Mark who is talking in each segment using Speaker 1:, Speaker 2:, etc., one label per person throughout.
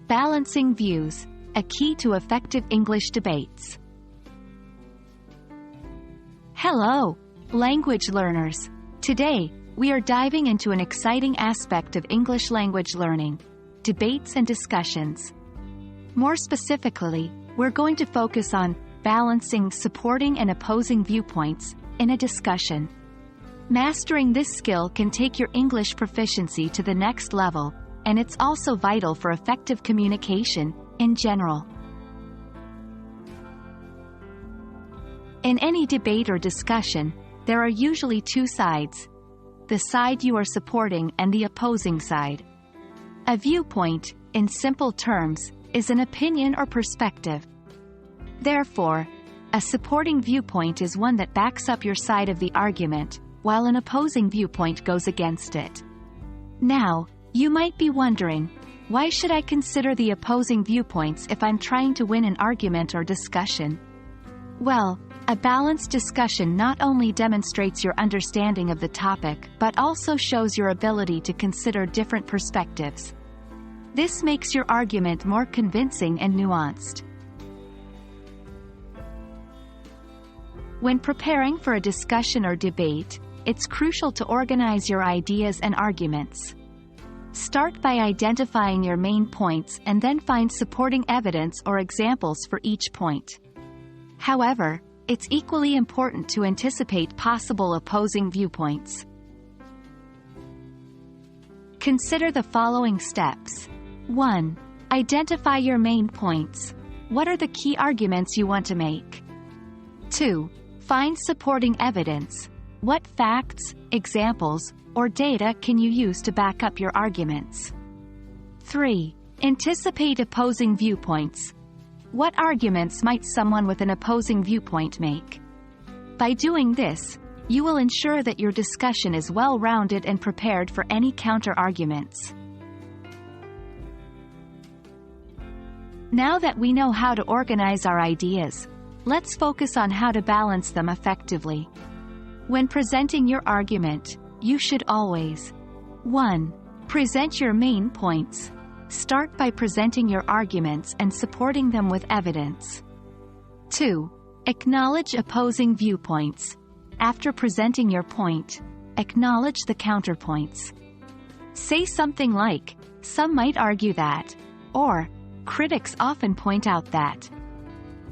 Speaker 1: Balancing views, a key to effective English debates. Hello, language learners. Today, we are diving into an exciting aspect of English language learning: debates and discussions. More specifically, we're going to focus on balancing supporting and opposing viewpoints in a discussion. Mastering this skill can take your English proficiency to the next level, and it's also vital for effective communication in general. In any debate or discussion, there are usually two sides: the side you are supporting and the opposing side. A viewpoint, in simple terms, is an opinion or perspective. Therefore, a supporting viewpoint is one that backs up your side of the argument, while an opposing viewpoint goes against it. Now, you might be wondering, why should I consider the opposing viewpoints if I'm trying to win an argument or discussion? Well, a balanced discussion not only demonstrates your understanding of the topic but also shows your ability to consider different perspectives. This makes your argument more convincing and nuanced. When preparing for a discussion or debate, it's crucial to organize your ideas and arguments. Start by identifying your main points and then find supporting evidence or examples for each point. However, it's equally important to anticipate possible opposing viewpoints. Consider the following steps. 1. Identify your main points. What are the key arguments you want to make? 2. Find supporting evidence. What facts, examples, or data can you use to back up your arguments? 3. Anticipate opposing viewpoints. What arguments might someone with an opposing viewpoint make? By doing this, you will ensure that your discussion is well-rounded and prepared for any counter-arguments. Now that we know how to organize our ideas, let's focus on how to balance them effectively. When presenting your argument, you should always 1. Present your main points. Start by presenting your arguments and supporting them with evidence. 2. Acknowledge opposing viewpoints. After presenting your point, acknowledge the counterpoints. Say something like, "Some might argue that," or "Critics often point out that."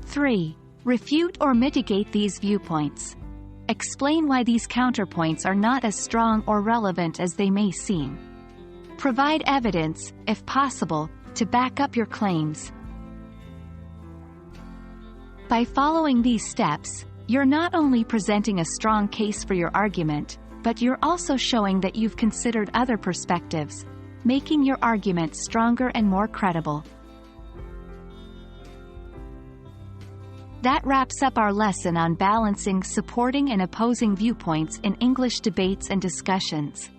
Speaker 1: 3. Refute or mitigate these viewpoints. Explain why these counterpoints are not as strong or relevant as they may seem. Provide evidence, if possible, to back up your claims. By following these steps, you're not only presenting a strong case for your argument, but you're also showing that you've considered other perspectives, making your argument stronger and more credible. That wraps up our lesson on balancing supporting and opposing viewpoints in English debates and discussions.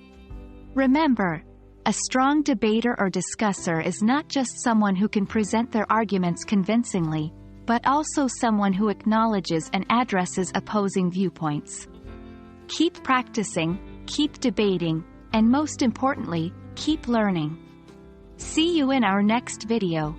Speaker 1: Remember, a strong debater or discusser is not just someone who can present their arguments convincingly, but also someone who acknowledges and addresses opposing viewpoints. Keep practicing, keep debating, and most importantly, keep learning. See you in our next video.